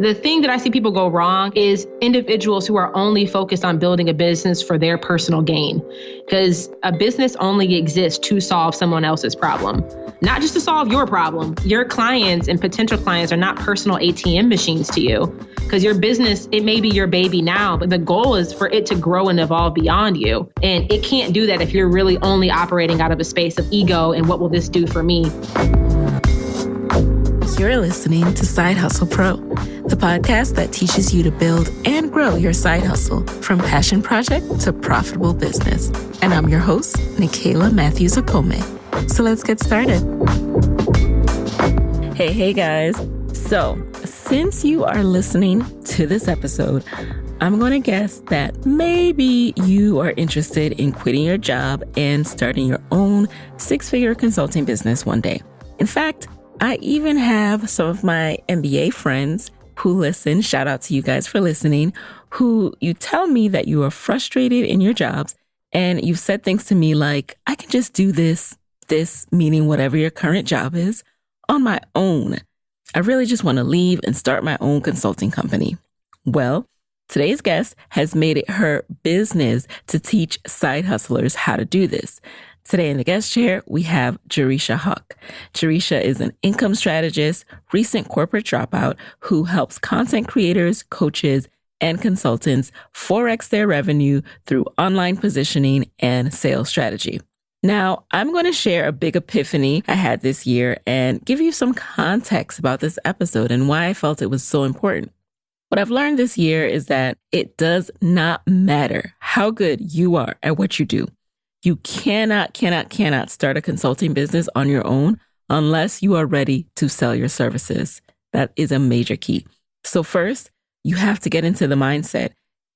The thing that I see people go wrong is individuals who are only focused on building a business for their personal gain, because a business only exists to solve someone else's problem, not just to solve your problem. Your clients and potential clients are not personal ATM machines to you, because your business, it may be your baby now, but the goal is for it to grow and evolve beyond you. And it can't do that if you're really only operating out of a space of ego and what will this do for me? You're listening to Side Hustle Pro, the podcast that teaches you to build and grow your side hustle from passion project to profitable business. And I'm your host, Nicaila Matthews-Okome. So let's get started. Hey guys. So since you are listening to this episode, I'm going to guess that maybe you are interested in quitting your job and starting your own six-figure consulting business one day. In fact, I even have some of my MBA friends who listen, shout out to you guys for listening, who you tell me that you are frustrated in your jobs and you've said things to me like, I can just do this meaning whatever your current job is, on my own. I really just want to leave and start my own consulting company. Well, today's guest has made it her business to teach side hustlers how to do this. Today in the guest chair, we have Jereshia Hawk. Jereshia is an income strategist, recent corporate dropout who helps content creators, coaches, and consultants 4x their revenue through online positioning and sales strategy. Now, I'm going to share a big epiphany I had this year and give you some context about this episode and why I felt it was so important. What I've learned this year is that it does not matter how good you are at what you do. You cannot start a consulting business on your own unless you are ready to sell your services. That is a major key. So first, you have to get into the mindset.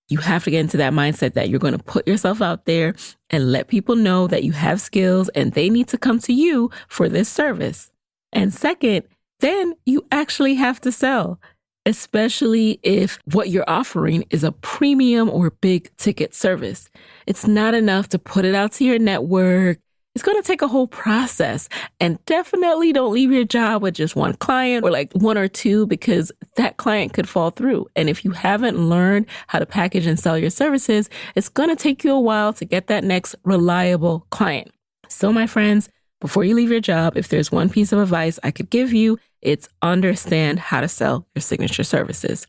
You have to get into that mindset that you're going to put yourself out there and let people know that you have skills and they need to come to you for this service. And second, then you actually have to sell, especially if what you're offering is a premium or big ticket service. It's not enough to put it out to your network. It's going to take a whole process, and definitely don't leave your job with just one client or like one or two, because that client could fall through. And if you haven't learned how to package and sell your services, it's going to take you a while to get that next reliable client. So my friends, before you leave your job, if there's one piece of advice I could give you, it's understand how to sell your signature services.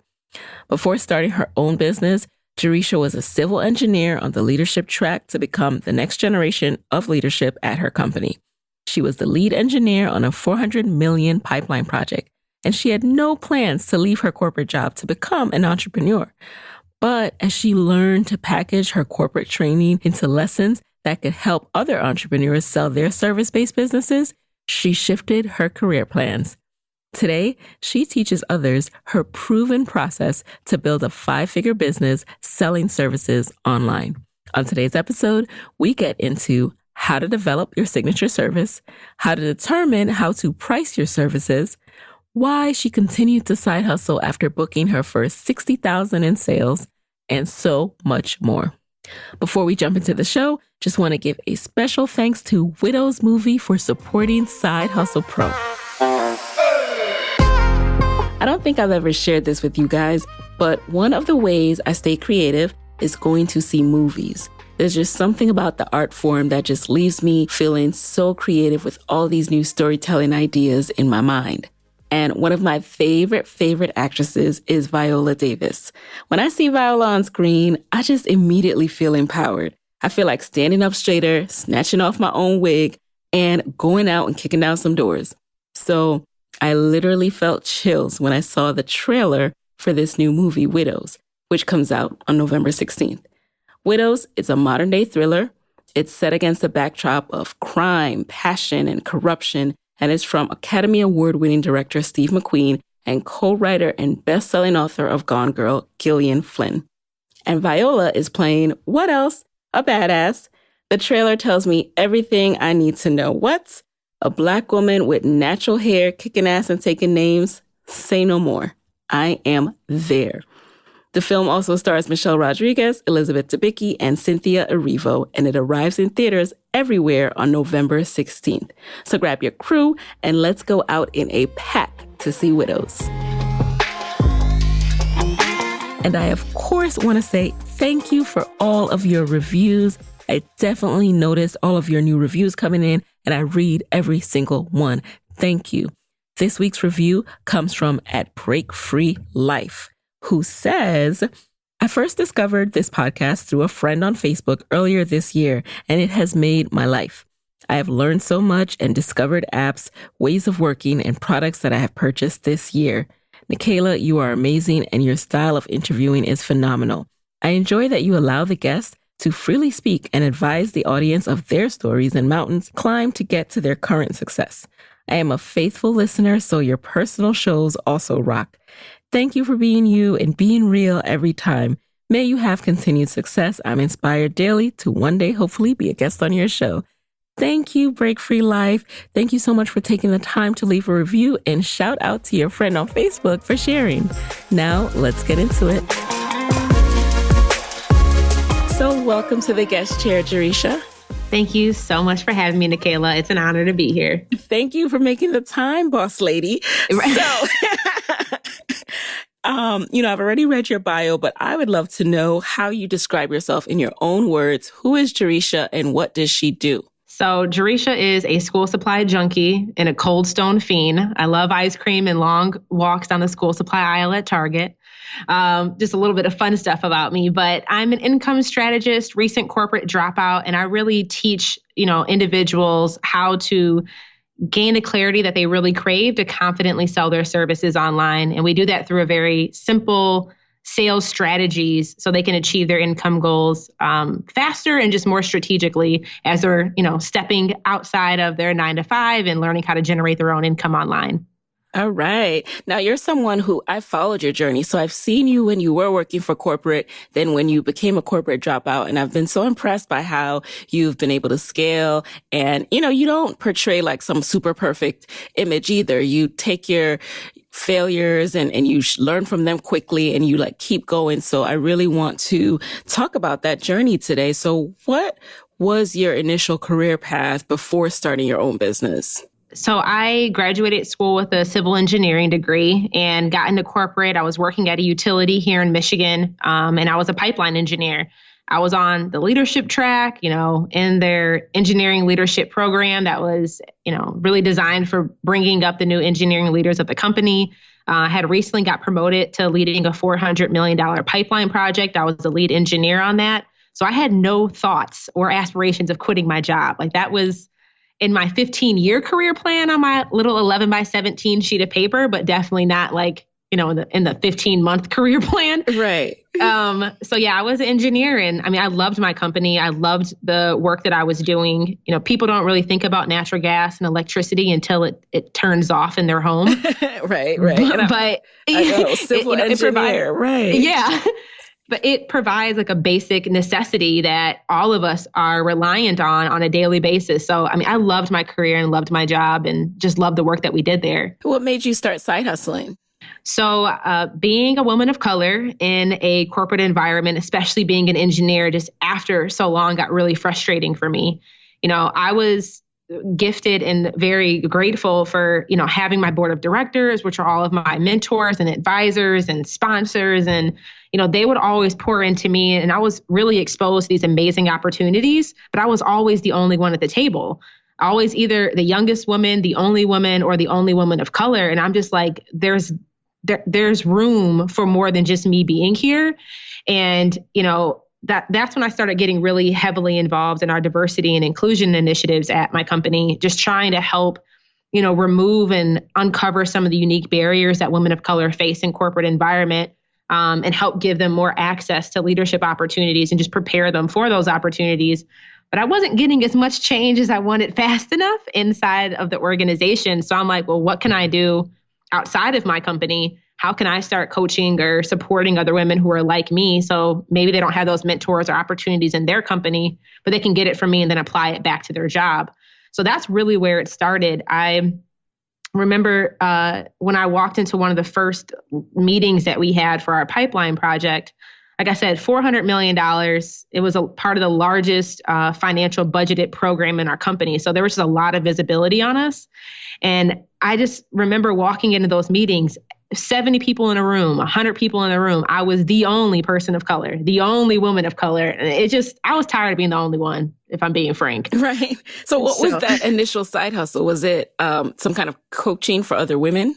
Before starting her own business, Jereshia was a civil engineer on the leadership track to become the next generation of leadership at her company. She was the lead engineer on a $400 million pipeline project, and she had no plans to leave her corporate job to become an entrepreneur. But as she learned to package her corporate training into lessons that could help other entrepreneurs sell their service-based businesses, she shifted her career plans. Today, she teaches others her proven process to build a 5-figure business selling services online. On today's episode, we get into how to develop your signature service, how to determine how to price your services, why she continued to side hustle after booking her first $60,000 in sales, and so much more. Before we jump into the show, just want to give a special thanks to Widows Movie for supporting Side Hustle Pro. I don't think I've ever shared this with you guys, but one of the ways I stay creative is going to see movies. There's just something about the art form that just leaves me feeling so creative with all these new storytelling ideas in my mind. And one of my favorite actresses is Viola Davis. When I see Viola on screen, I just immediately feel empowered. I feel like standing up straighter, snatching off my own wig, and going out and kicking down some doors. So I literally felt chills when I saw the trailer for this new movie, Widows, which comes out on November 16th. Widows is a modern-day thriller. It's set against the backdrop of crime, passion, and corruption, and is from Academy Award-winning director Steve McQueen and co-writer and best-selling author of Gone Girl, Gillian Flynn. And Viola is playing, what else? A badass. The trailer tells me everything I need to know. What? A Black woman with natural hair, kicking ass and taking names? Say no more. I am there. The film also stars Michelle Rodriguez, Elizabeth Debicki, and Cynthia Erivo, and it arrives in theaters everywhere on November 16th. So grab your crew and let's go out in a pack to see Widows. And I, of course, want to say thank you for all of your reviews. I definitely noticed all of your new reviews coming in, and I read every single one. Thank you. This week's review comes from @BreakFreeLife, who says, I first discovered this podcast through a friend on Facebook earlier this year, and it has made my life. I have learned so much and discovered apps, ways of working, and products that I have purchased this year. Nicaila, you are amazing, and your style of interviewing is phenomenal. I enjoy that you allow the guests to freely speak and advise the audience of their stories and mountains climbed to get to their current success. I am a faithful listener, so your personal shows also rock. Thank you for being you and being real every time. May you have continued success. I'm inspired daily to one day hopefully be a guest on your show. Thank you, Break Free Life. Thank you so much for taking the time to leave a review, and shout out to your friend on Facebook for sharing. Now, let's get into it. So welcome to the guest chair, Jereshia. Thank you so much for having me, Nicaila. It's an honor to be here. Thank you for making the time, boss lady. So, I've already read your bio, but I would love to know how you describe yourself in your own words. Who is Jereshia and what does she do? So Jereshia is a school supply junkie and a Cold Stone fiend. I love ice cream and long walks down the school supply aisle at Target. Just a little bit of fun stuff about me, but I'm an income strategist, recent corporate dropout, and I really teach, individuals how to gain the clarity that they really crave to confidently sell their services online. And we do that through a very simple sales strategies so they can achieve their income goals faster and just more strategically as they're, stepping outside of their 9-to-5 and learning how to generate their own income online. All right. Now, you're someone who I followed your journey. So I've seen you when you were working for corporate, then when you became a corporate dropout. And I've been so impressed by how you've been able to scale. And, you don't portray like some super perfect image either. You take your failures and you learn from them quickly and you keep going. So I really want to talk about that journey today. So what was your initial career path before starting your own business? So I graduated school with a civil engineering degree and got into corporate. I was working at a utility here in Michigan, and I was a pipeline engineer. I was on the leadership track, in their engineering leadership program that was, really designed for bringing up the new engineering leaders of the company. Had recently got promoted to leading a $400 million pipeline project. I was the lead engineer on that. So I had no thoughts or aspirations of quitting my job. That was in my 15-year career plan on my little 11 by 17 sheet of paper, but definitely not in the 15-month career plan. Right. So yeah, I was an engineer and I loved my company. I loved the work that I was doing. People don't really think about natural gas and electricity until it turns off in their home. Right. But I know, civil engineer, right. Yeah. But it provides a basic necessity that all of us are reliant on a daily basis. So, I loved my career and loved my job and just loved the work that we did there. What made you start side hustling? So being a woman of color in a corporate environment, especially being an engineer, just after so long got really frustrating for me. I was gifted and very grateful for, having my board of directors, which are all of my mentors and advisors and sponsors. And, they would always pour into me and I was really exposed to these amazing opportunities, but I was always the only one at the table. Always either the youngest woman, the only woman, or the only woman of color. And I'm just there's room for more than just me being here. And, that's when I started getting really heavily involved in our diversity and inclusion initiatives at my company, just trying to help, remove and uncover some of the unique barriers that women of color face in corporate environment, and help give them more access to leadership opportunities and just prepare them for those opportunities. But I wasn't getting as much change as I wanted fast enough inside of the organization. So I'm like, well, what can I do outside of my company? How can I start coaching or supporting other women who are like me? So maybe they don't have those mentors or opportunities in their company, but they can get it from me and then apply it back to their job. So that's really where it started. I remember when I walked into one of the first meetings that we had for our pipeline project, like I said, $400 million. It was a part of the largest financial budgeted program in our company. So there was just a lot of visibility on us. And I just remember walking into those meetings 70 people in a room, 100 people in a room. I was the only person of color, the only woman of color. And I was tired of being the only one, if I'm being frank. Right. So what was that initial side hustle? Was it some kind of coaching for other women?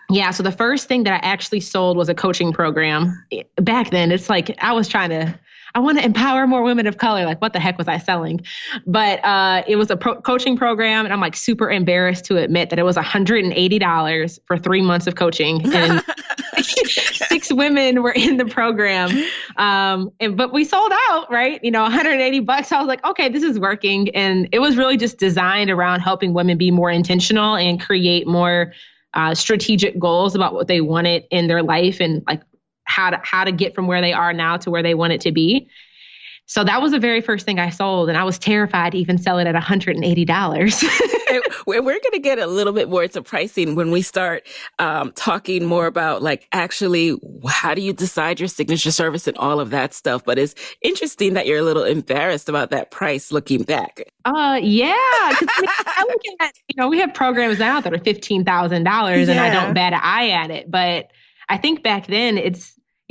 Yeah. So the first thing that I actually sold was a coaching program. Back then, it's like I want to empower more women of color. Like, what the heck was I selling? But it was a coaching program. And I'm like super embarrassed to admit that it was $180 for 3 months of coaching. And 6 women were in the program. But we sold out, right? $180. I was like, okay, this is working. And it was really just designed around helping women be more intentional and create more strategic goals about what they wanted in their life and like how to get from where they are now to where they want it to be. So that was the very first thing I sold. And I was terrified to even sell it at $180. We're going to get a little bit more into pricing when we start talking more about like actually how do you decide your signature service and all of that stuff. But it's interesting that you're a little embarrassed about that price looking back. Yeah. Because I look at, we have programs now that are $15,000 and I don't bat an eye at it. But I think back then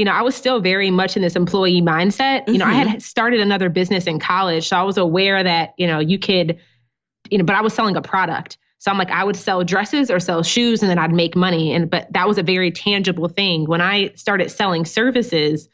I was still very much in this employee mindset. I had started another business in college. So I was aware that, you could, but I was selling a product. So I'm like, I would sell dresses or sell shoes and then I'd make money. But that was a very tangible thing. When I started selling services,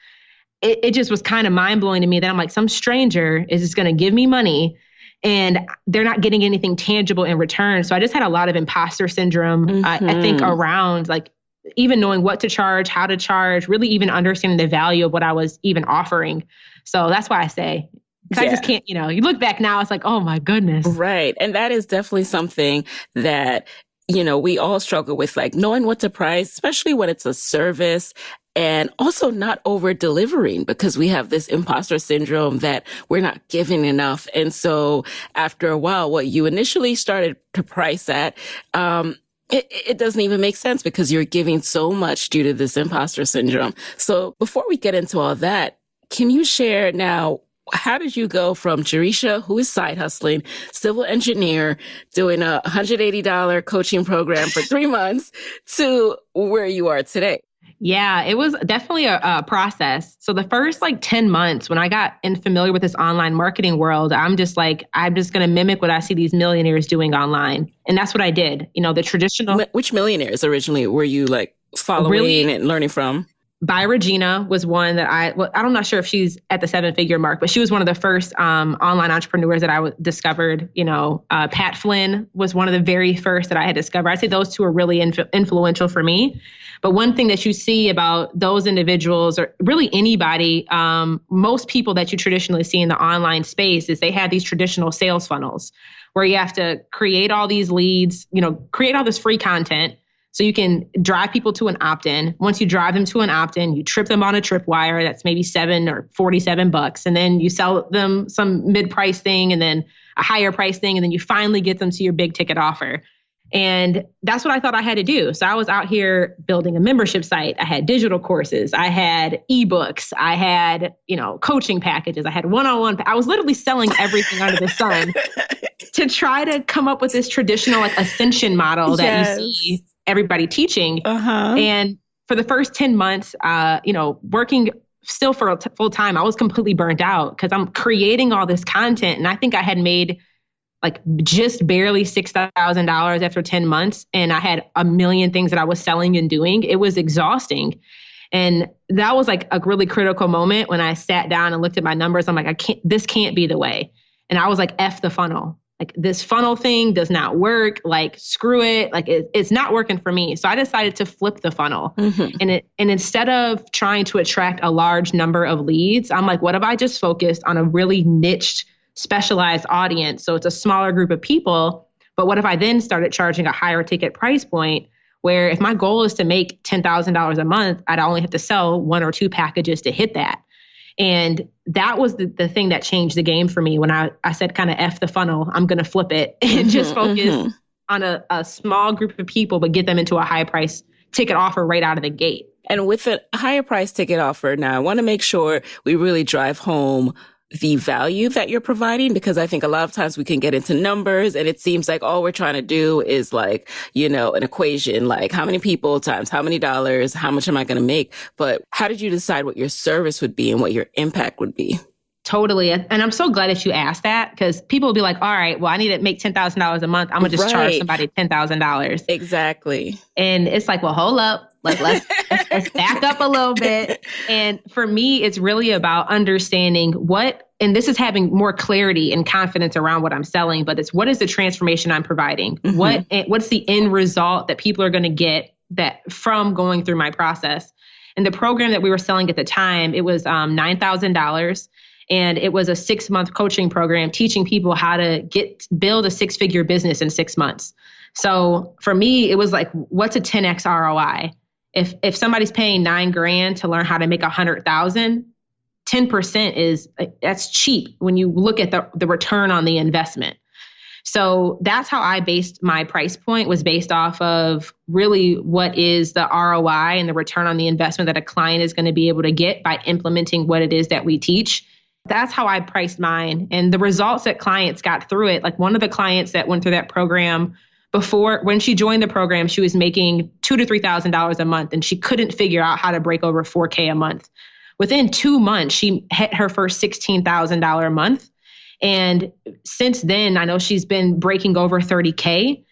it just was kind of mind blowing to me that I'm like, some stranger is just going to give me money and they're not getting anything tangible in return. So I just had a lot of imposter syndrome, I think around like, even knowing what to charge, how to charge, really even understanding the value of what I was even offering. So that's why I say, because I just can't, you look back now, it's like, oh my goodness. Right. And that is definitely something that, we all struggle with, like knowing what to price, especially when it's a service and also not over delivering because we have this imposter syndrome that we're not giving enough. And so after a while, what you initially started to price at, it doesn't even make sense because you're giving so much due to this imposter syndrome. So before we get into all that, can you share now, how did you go from Jereshia, who is side hustling, civil engineer, doing a $180 coaching program for 3 months to where you are today? Yeah, it was definitely a process. So the first 10 months when I got familiar with this online marketing world, I'm just going to mimic what I see these millionaires doing online. And that's what I did. The traditional. Which millionaires originally were you following and learning from? By Regina was one that I'm not sure if she's at the 7-figure mark, but she was one of the first online entrepreneurs that I discovered. Pat Flynn was one of the very first that I had discovered. I'd say those two are really influential for me. But one thing that you see about those individuals or really anybody, most people that you traditionally see in the online space is they have these traditional sales funnels where you have to create all these leads, create all this free content. So you can drive people to an opt-in. Once you drive them to an opt-in, you trip them on a tripwire. That's maybe $7 or $47. And then you sell them some mid-price thing and then a higher price thing. And then you finally get them to your big ticket offer. And that's what I thought I had to do. So I was out here building a membership site. I had digital courses. I had ebooks. I had, coaching packages. I had one-on-one. I was literally selling everything under the sun to try to come up with this traditional ascension model that you see everybody teaching. And for the first 10 months, working still for full time, I was completely burnt out because I'm creating all this content. And I think I had made just barely $6,000 after 10 months. And I had a million things that I was selling and doing. It was exhausting. And that was a really critical moment when I sat down and looked at my numbers. I'm like, this can't be the way. And I was like, F the funnel. This funnel thing does not work. Screw it. It's not working for me. So I decided to flip the funnel. And instead of trying to attract a large number of leads, I'm like, what if I just focused on a really niched, specialized audience? So it's a smaller group of people. But what if I then started charging a higher ticket price point where if my goal is to make $10,000 a month, I'd only have to sell 1 or 2 packages to hit that. And that was the thing that changed the game for me when I said kind of F the funnel, I'm going to flip it and just focus on a small group of people, but get them into a high price ticket offer right out of the gate. And with a higher price ticket offer, now I want to make sure we really drive home the value that you're providing? Because I think a lot of times we can get into numbers and it seems like all we're trying to do is like, an equation, like how many people times how many dollars, how much am I going to make? But how did you decide what your service would be and what your impact would be? Totally. And I'm so glad that you asked that, because people will be like, all right, well, I need to make $10,000 a month. I'm going to just charge somebody $10,000. Exactly. And it's like, well, hold up. Like, let's back up a little bit. And for me, it's really about understanding and this is having more clarity and confidence around what I'm selling, but it's what is the transformation I'm providing? Mm-hmm. What's the end result that people are going to get that from going through my process? And the program that we were selling at the time, it was $9,000. And it was a 6-month coaching program teaching people how to build a 6-figure business in 6 months. So for me, it was like, what's a 10x ROI? If somebody's paying $9,000 to learn how to make 100,000, 10% that's cheap when you look at the return on the investment. So that's how I based my price point, was based off of really what is the ROI and the return on the investment that a client is going to be able to get by implementing what it is that we teach. That's how I priced mine. And the results that clients got through it, like one of the clients that went through that program when she joined the program, she was making $2,000 to $3,000 a month, and she couldn't figure out how to break over $4,000 a month. Within 2 months, she hit her first $16,000 a month. And since then, I know she's been breaking over $30,000.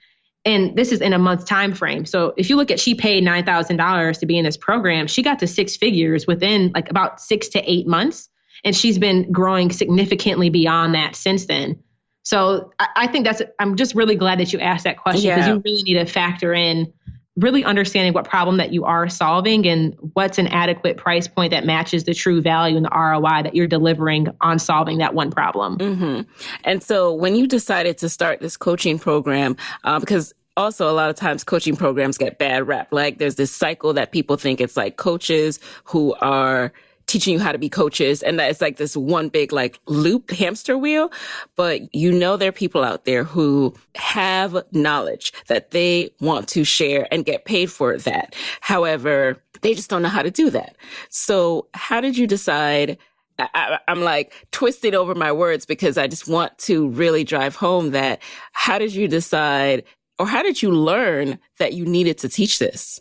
And this is in a month's time frame. So if you look at, she paid $9,000 to be in this program, she got to 6 figures within like about 6 to 8 months. And she's been growing significantly beyond that since then. So I think I'm just really glad that you asked that question, because you really need to factor in really understanding what problem that you are solving and what's an adequate price point that matches the true value and the ROI that you're delivering on solving that one problem. Mm-hmm. And so when you decided to start this coaching program, because also a lot of times coaching programs get bad rap, like there's this cycle that people think it's like coaches who are teaching you how to be coaches, and that it's like this one big like loop hamster wheel. But there are people out there who have knowledge that they want to share and get paid for that. However, they just don't know how to do that. So how did you decide? I'm like twisting over my words because I just want to really drive home that how did you decide, or how did you learn that you needed to teach this?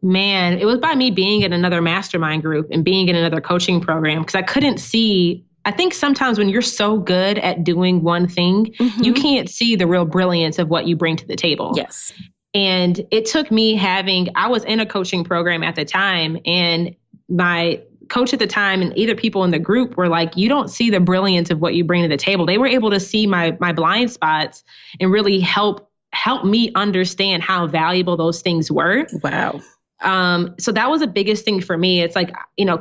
Man, it was by me being in another mastermind group and being in another coaching program, because I couldn't see. I think sometimes when you're so good at doing one thing, you can't see the real brilliance of what you bring to the table. Yes. And it took me I was in a coaching program at the time, and my coach at the time and either people in the group were like, you don't see the brilliance of what you bring to the table. They were able to see my blind spots and really help me understand how valuable those things were. Wow. So that was the biggest thing for me. It's like,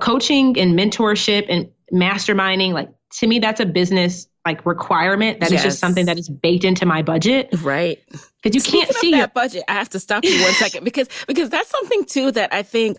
coaching and mentorship and masterminding, like to me, that's a business like requirement. That is just something that is baked into my budget. Right. Because you can't see that budget. I have to stop you 1 second because that's something too that I think,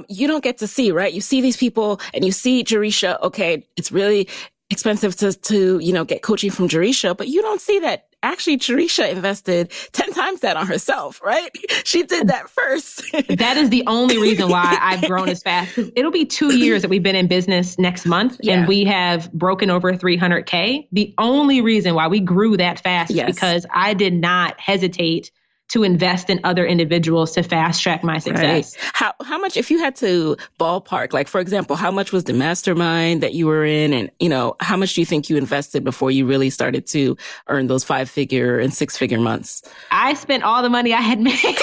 you don't get to see, right? You see these people and you see Jereshia. Okay. It's really expensive to get coaching from Jereshia, but you don't see that actually Jereshia invested 10 times that on herself, right? She did that first. That is the only reason why I've grown as fast. It'll be 2 years that we've been in business next month, and we have broken over $300,000. The only reason why we grew that fast is because I did not hesitate to invest in other individuals to fast track my success. Right. How much, if you had to ballpark, like for example, how much was the mastermind that you were in, and how much do you think you invested before you really started to earn those 5-figure and 6-figure months? I spent all the money I had made.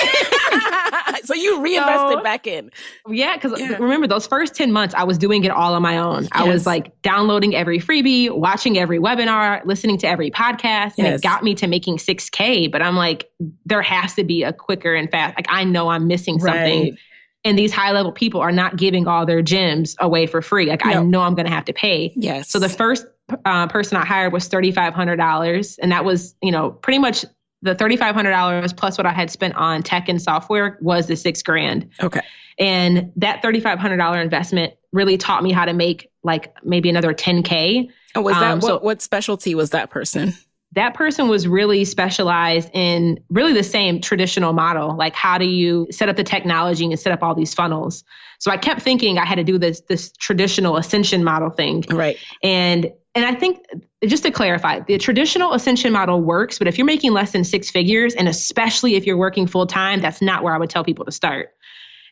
So you reinvested back in. Yeah, because remember those first 10 months, I was doing it all on my own. I was like downloading every freebie, watching every webinar, listening to every podcast, and it got me to making $6,000. But I'm like, there has to be a quicker and fast. Like I know I'm missing something. Right. And these high level people are not giving all their gems away for free. Like I know I'm going to have to pay. Yes. So the first person I hired was $3,500. And that was, pretty much the $3,500 plus what I had spent on tech and software was the $6,000. Okay. And that $3,500 investment really taught me how to make like maybe another $10,000. And was that what specialty was that person? That person was really specialized in really the same traditional model. Like how do you set up the technology and set up all these funnels? So I kept thinking I had to do this traditional ascension model thing. Right. And And I think, just to clarify, the traditional ascension model works, but if you're making less than 6 figures, and especially if you're working full time, that's not where I would tell people to start.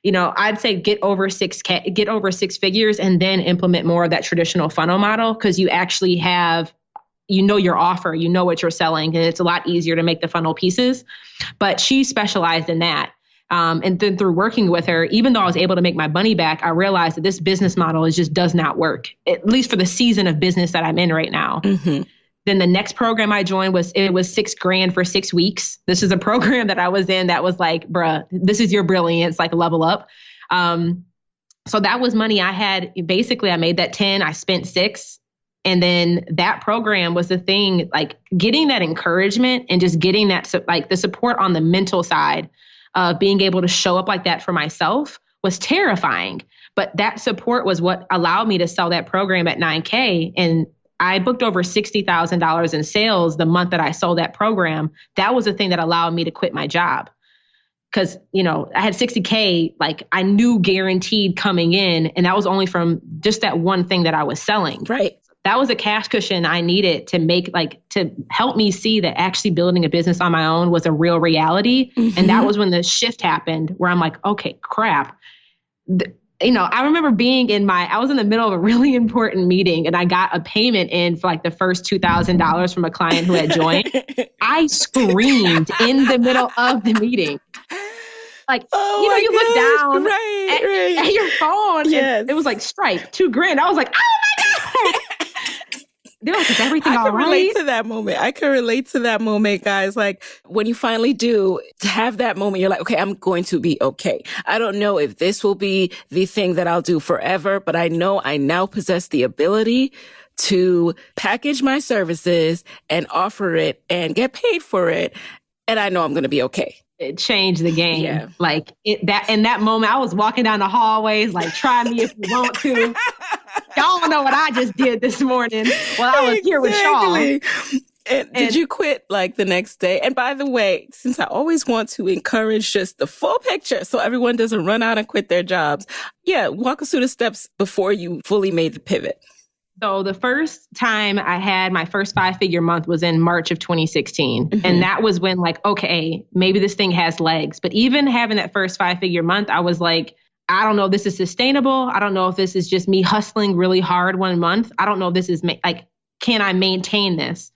I'd say get over 6 figures and then implement more of that traditional funnel model, because you actually have, your offer, what you're selling, and it's a lot easier to make the funnel pieces. But she specialized in that. And then through working with her, even though I was able to make my money back, I realized that this business model just does not work, at least for the season of business that I'm in right now. Mm-hmm. Then the next program I joined was $6,000 for 6 weeks. This is a program that I was in that was like, bruh, this is your brilliance, like level up. So that was money I had. Basically, I made that 10, I spent 6. And then that program was the thing, like getting that encouragement and just getting that, like the support on the mental side of being able to show up like that for myself was terrifying. But that support was what allowed me to sell that program at $9,000. And I booked over $60,000 in sales the month that I sold that program. That was the thing that allowed me to quit my job. Because, I had $60,000, like I knew guaranteed coming in. And that was only from just that one thing that I was selling. Right. That was a cash cushion I needed to help me see that actually building a business on my own was a real reality. Mm-hmm. And that was when the shift happened where I'm like, okay, crap. I remember I was in the middle of a really important meeting and I got a payment in for like the first $2,000 from a client who had joined. I screamed in the middle of the meeting. Like, you look down at your phone. Yes. And it was like Stripe, $2,000. I was like, oh my God. They're like, is everything all right? I can relate to that moment, guys. Like when you finally do have that moment, you're like, okay, I'm going to be okay. I don't know if this will be the thing that I'll do forever, but I know I now possess the ability to package my services and offer it and get paid for it. And I know I'm going to be okay. It changed the game. Yeah. Like in that moment, I was walking down the hallways, like, try me if you want to. Y'all don't know what I just did this morning while I was here with y'all. And did you quit like the next day? And by the way, since I always want to encourage just the full picture so everyone doesn't run out and quit their jobs. Yeah. Walk us through the steps before you fully made the pivot. So the first time I had my first 5-figure month was in March of 2016. Mm-hmm. And that was when like, okay, maybe this thing has legs. But even having that first 5-figure month, I was like, I don't know if this is sustainable. I don't know if this is just me hustling really hard one month. I don't know if this is can I maintain this?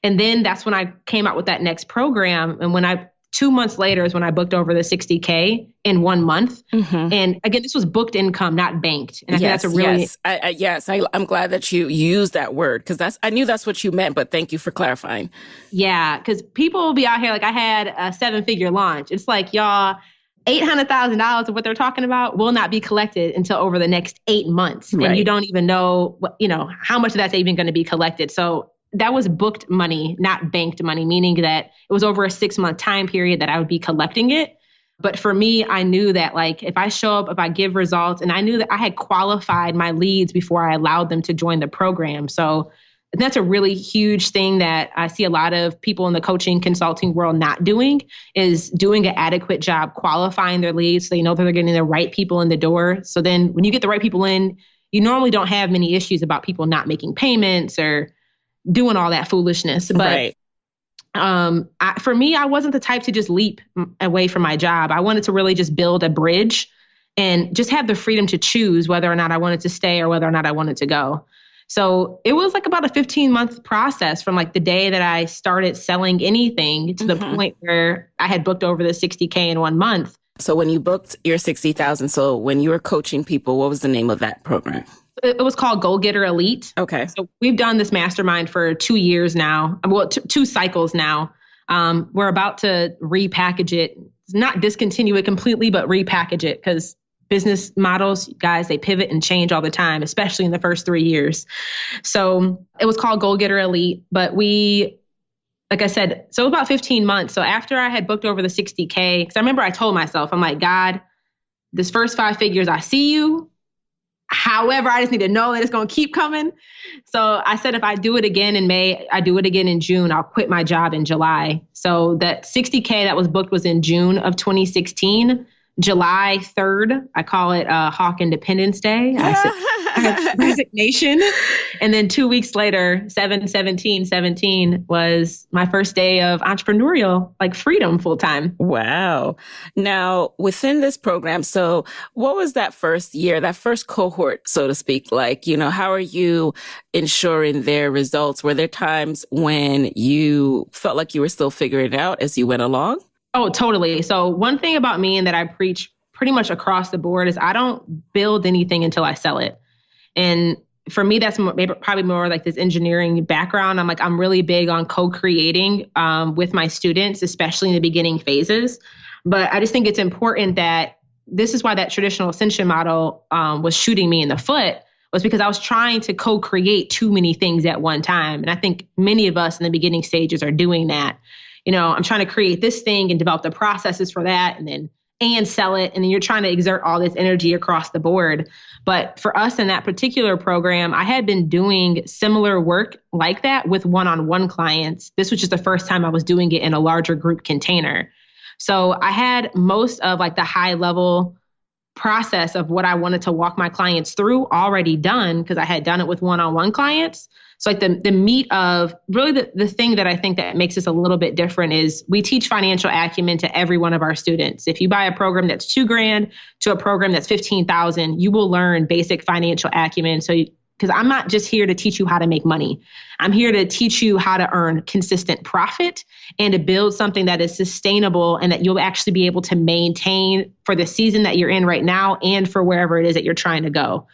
And then that's when I came out with that next program. And 2 months later is when I booked over the $60,000 in 1 month. Mm-hmm. And again, this was booked income, not banked. And I think that's a really... Yes, I'm glad that you used that word because I knew that's what you meant, but thank you for clarifying. Yeah, because people will be out here like I had a 7-figure launch. It's like, y'all, $800,000 of what they're talking about will not be collected until over the next 8 months. Right. And you don't even know how much of that's even going to be collected. So that was booked money, not banked money, meaning that it was over a 6-month time period that I would be collecting it. But for me, I knew that like if I show up, if I give results, and I knew that I had qualified my leads before I allowed them to join the program. So that's a really huge thing that I see a lot of people in the coaching consulting world not doing is doing an adequate job qualifying their leads so they know that they're getting the right people in the door. So then when you get the right people in, you normally don't have many issues about people not making payments or doing all that foolishness. But for me, I wasn't the type to just leap away from my job. I wanted to really just build a bridge and just have the freedom to choose whether or not I wanted to stay or whether or not I wanted to go. So it was like about a 15-month process from like the day that I started selling anything to the point where I had booked over the $60,000 in 1 month. So when you booked your $60,000, so when you were coaching people, what was the name of that program? It was called Goal Getter Elite. Okay. So we've done this mastermind for 2 years now. Well, 2 cycles now. We're about to repackage it, not discontinue it completely, but repackage it because business models, guys, they pivot and change all the time, especially in the first 3 years. So it was called Goal Getter Elite, but like I said, so about 15 months. So after I had booked over the $60,000, because I remember I told myself, I'm like, God, this first 5 figures, I see you. However, I just need to know that it's going to keep coming. So I said, if I do it again in May, I do it again in June, I'll quit my job in July. So that $60,000 that was booked was in June of 2016. July 3rd, I call it Hawk Independence Day. resignation. And then 2 weeks later, 7/17/17 was my first day of entrepreneurial, like freedom full time. Wow. Now, within this program, so what was that first year, that first cohort, so to speak, like, how are you ensuring their results? Were there times when you felt like you were still figuring it out as you went along? Oh, totally. So one thing about me and that I preach pretty much across the board is I don't build anything until I sell it. And for me, that's probably more like this engineering background. I'm really big on co-creating with my students, especially in the beginning phases. But I just think it's important that this is why that traditional ascension model was shooting me in the foot, was because I was trying to co-create too many things at one time. And I think many of us in the beginning stages are doing that. I'm trying to create this thing and develop the processes for that and sell it. And then you're trying to exert all this energy across the board. But for us in that particular program, I had been doing similar work like that with one-on-one clients. This was just the first time I was doing it in a larger group container. So I had most of like the high level process of what I wanted to walk my clients through already done, because I had done it with one-on-one clients. So like the meat of really the thing that I think that makes us a little bit different is we teach financial acumen to every one of our students. If you buy a program that's $2,000 to a program that's $15,000, you will learn basic financial acumen. So because I'm not just here to teach you how to make money. I'm here to teach you how to earn consistent profit and to build something that is sustainable and that you'll actually be able to maintain for the season that you're in right now and for wherever it is that you're trying to go.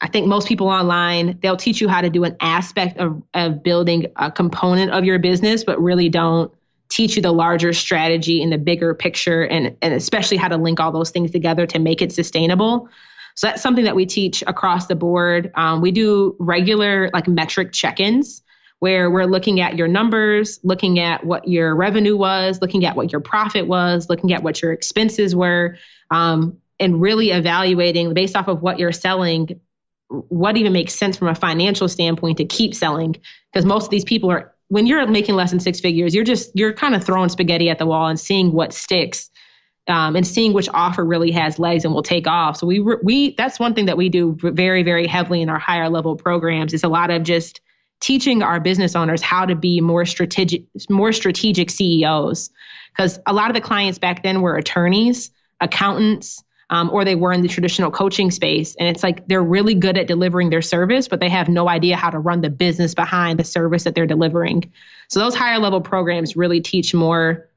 I think most people online, they'll teach you how to do an aspect of building a component of your business, but really don't teach you the larger strategy and the bigger picture and especially how to link all those things together to make it sustainable. So that's something that we teach across the board. We do regular like metric check-ins where we're looking at your numbers, looking at what your revenue was, looking at what your profit was, looking at what your expenses were, and really evaluating based off of what you're selling, what even makes sense from a financial standpoint to keep selling. Because most of these people are, when you're making less than six figures, you're kind of throwing spaghetti at the wall and seeing what sticks. And seeing which offer really has legs and will take off. So we that's one thing that we do very, very heavily in our higher level programs. It's a lot of just teaching our business owners how to be more strategic CEOs. Because a lot of the clients back then were attorneys, accountants, or they were in the traditional coaching space. And it's like they're really good at delivering their service, but they have no idea how to run the business behind the service that they're delivering. So those higher level programs really teach more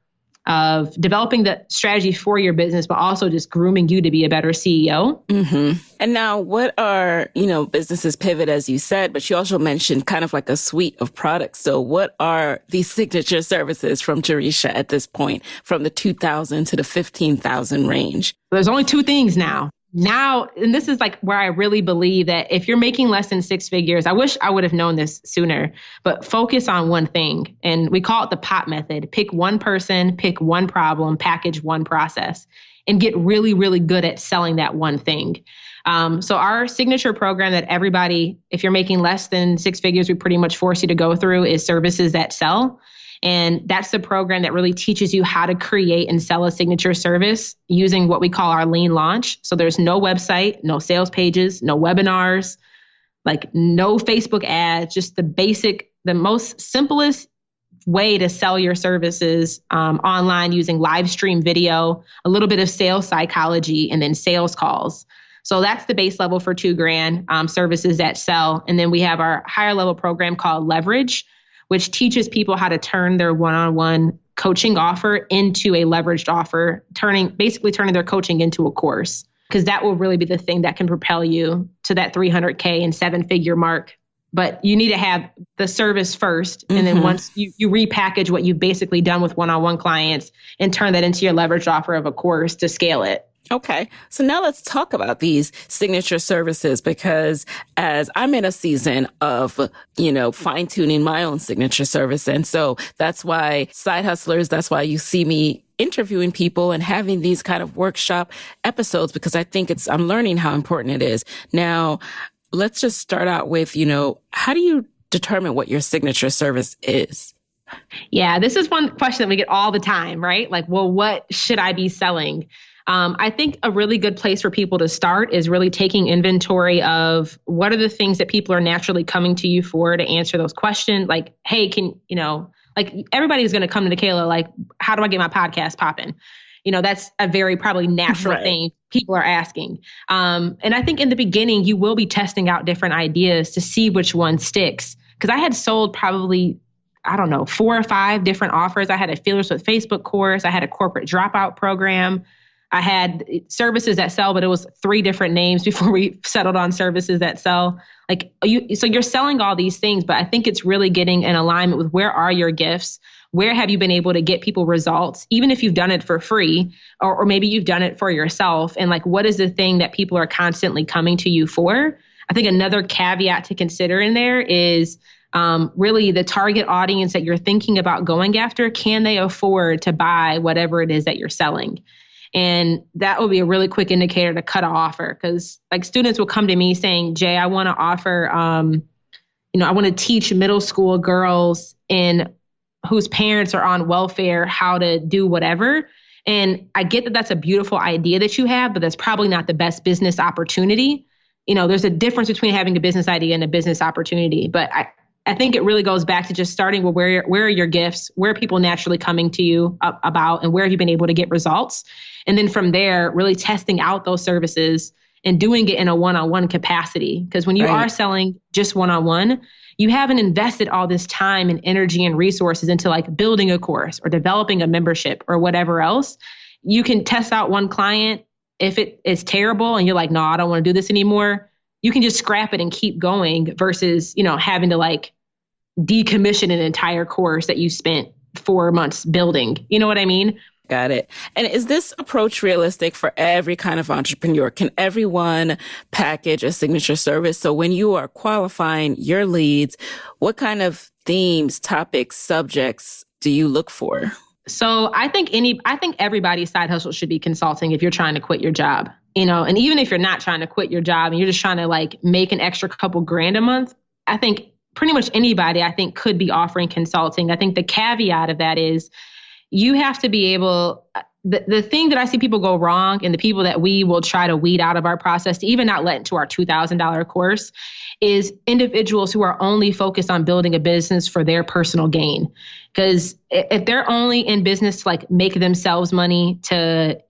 of developing the strategy for your business, but also just grooming you to be a better CEO. Mm-hmm. And now what are, businesses pivot, as you said, but you also mentioned kind of like a suite of products. So what are these signature services from Jereshia at this point, from the 2,000 to the 15,000 range? There's only two things now. And this is like where I really believe that if you're making less than six figures, I wish I would have known this sooner, but focus on one thing. And we call it the POP method. Pick one person, pick one problem, package one process, and get really, really good at selling that one thing. So our signature program that everybody, if you're making less than six figures, we pretty much force you to go through is Services That Sell. And that's the program that really teaches you how to create and sell a signature service using what we call our lean launch. So there's no website, no sales pages, no webinars, like no Facebook ads, just the most simplest way to sell your services online using live stream video, a little bit of sales psychology, and then sales calls. So that's the base level for $2,000, Services That Sell. And then we have our higher level program called Leverage, which teaches people how to turn their one-on-one coaching offer into a leveraged offer, turning their coaching into a course, because that will really be the thing that can propel you to that $300K and seven-figure mark. But you need to have the service first. And then once you repackage what you've basically done with one-on-one clients and turn that into your leveraged offer of a course to scale it. Okay. So now let's talk about these signature services, because as I'm in a season of, fine tuning my own signature service. And so that's why Side Hustlers, that's why you see me interviewing people and having these kind of workshop episodes, because I think I'm learning how important it is. Now, let's just start out with, how do you determine what your signature service is? Yeah, this is one question that we get all the time, right? Like, well, what should I be selling? I think a really good place for people to start is really taking inventory of what are the things that people are naturally coming to you for to answer those questions. Like, hey, like everybody's going to come to Nikayla, like, how do I get my podcast popping? That's a very probably natural thing people are asking. And I think in the beginning, you will be testing out different ideas to see which one sticks. Because I had sold probably, 4 or 5 different offers. I had a Feelers with Facebook course. I had a Corporate Dropout program. I had services that sell, but it was 3 different names before we settled on services that sell. So you're selling all these things, but I think it's really getting in alignment with where are your gifts? Where have you been able to get people results, even if you've done it for free, or maybe you've done it for yourself? And like, what is the thing that people are constantly coming to you for? I think another caveat to consider in there is really the target audience that you're thinking about going after. Can they afford to buy whatever it is that you're selling? And that will be a really quick indicator to cut an offer, because like students will come to me saying, Jay, I want to offer, I want to teach middle school girls whose parents are on welfare how to do whatever. And I get that that's a beautiful idea that you have, but that's probably not the best business opportunity. There's a difference between having a business idea and a business opportunity. But I think it really goes back to just starting with where are your gifts, where are people naturally coming to you about, and where have you been able to get results? And then from there, really testing out those services and doing it in a one-on-one capacity. Because when you are selling just one-on-one, you haven't invested all this time and energy and resources into like building a course or developing a membership or whatever else. You can test out one client. If it is terrible and you're like, no, I don't want to do this anymore, you can just scrap it and keep going versus, having to like decommission an entire course that you spent 4 months building. You know what I mean? Got it. And is this approach realistic for every kind of entrepreneur? Can everyone package a signature service? So when you are qualifying your leads, what kind of themes, topics, subjects do you look for? So I think everybody's side hustle should be consulting if you're trying to quit your job, and even if you're not trying to quit your job and you're just trying to like make an extra couple grand a month, I think pretty much anybody could be offering consulting. I think the caveat of that is you have to be able, the thing that I see people go wrong and the people that we will try to weed out of our process to even not let into our $2,000 course is individuals who are only focused on building a business for their personal gain. Because if they're only in business to like make themselves money to,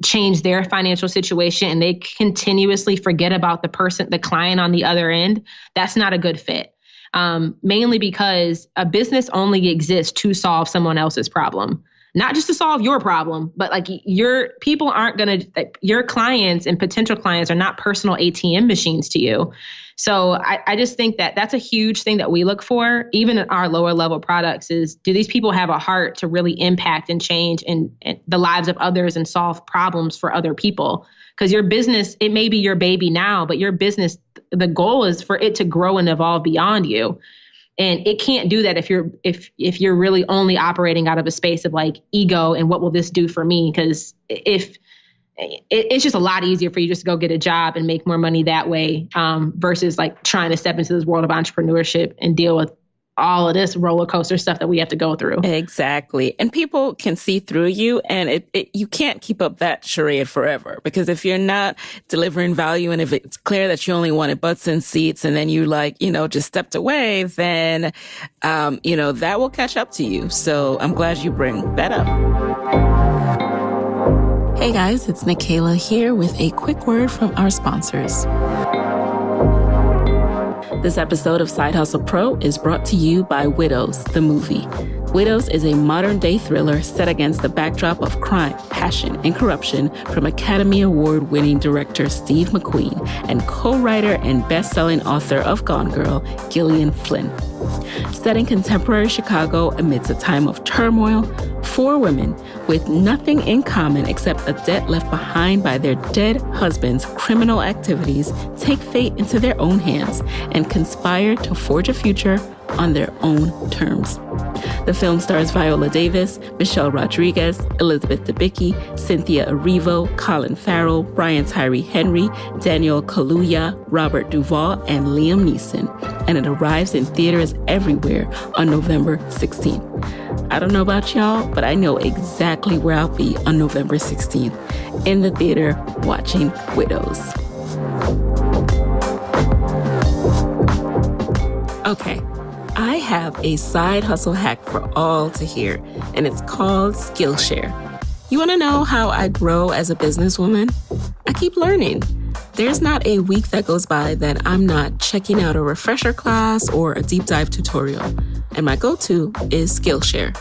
change their financial situation and they continuously forget about the client on the other end, that's not a good fit. Mainly because a business only exists to solve someone else's problem, not just to solve your problem, but like your clients and potential clients are not personal ATM machines to you. So I just think that that's a huge thing that we look for, even in our lower level products, is do these people have a heart to really impact and change in the lives of others and solve problems for other people? Because your business, it may be your baby now, but your business, the goal is for it to grow and evolve beyond you. And it can't do that if you're really only operating out of a space of like ego and what will this do for me? Because it's just a lot easier for you just to go get a job and make more money that way versus like trying to step into this world of entrepreneurship and deal with all of this roller coaster stuff that we have to go through. Exactly. And people can see through you, and you can't keep up that charade forever, because if you're not delivering value and if it's clear that you only wanted butts and seats and then you just stepped away, then, that will catch up to you. So I'm glad you bring that up. Hey guys, it's Nikayla here with a quick word from our sponsors. This episode of Side Hustle Pro is brought to you by Widows, the movie. Widows is a modern-day thriller set against the backdrop of crime, passion, and corruption from Academy Award-winning director Steve McQueen and co-writer and best-selling author of Gone Girl, Gillian Flynn. Set in contemporary Chicago amidst a time of turmoil, 4 women with nothing in common except a debt left behind by their dead husband's criminal activities take fate into their own hands and conspire to forge a future on their own terms. The film stars Viola Davis, Michelle Rodriguez, Elizabeth Debicki, Cynthia Erivo, Colin Farrell, Brian Tyree Henry, Daniel Kaluuya, Robert Duvall, and Liam Neeson, and it arrives in theaters everywhere on November 16th. I don't know about y'all, but I know exactly where I'll be on November 16th. in the theater watching Widows. Okay, I have a side hustle hack for all to hear, and it's called Skillshare. You want to know how I grow as a businesswoman? I keep learning. There's not a week that goes by that I'm not checking out a refresher class or a deep dive tutorial. And my go-to is Skillshare.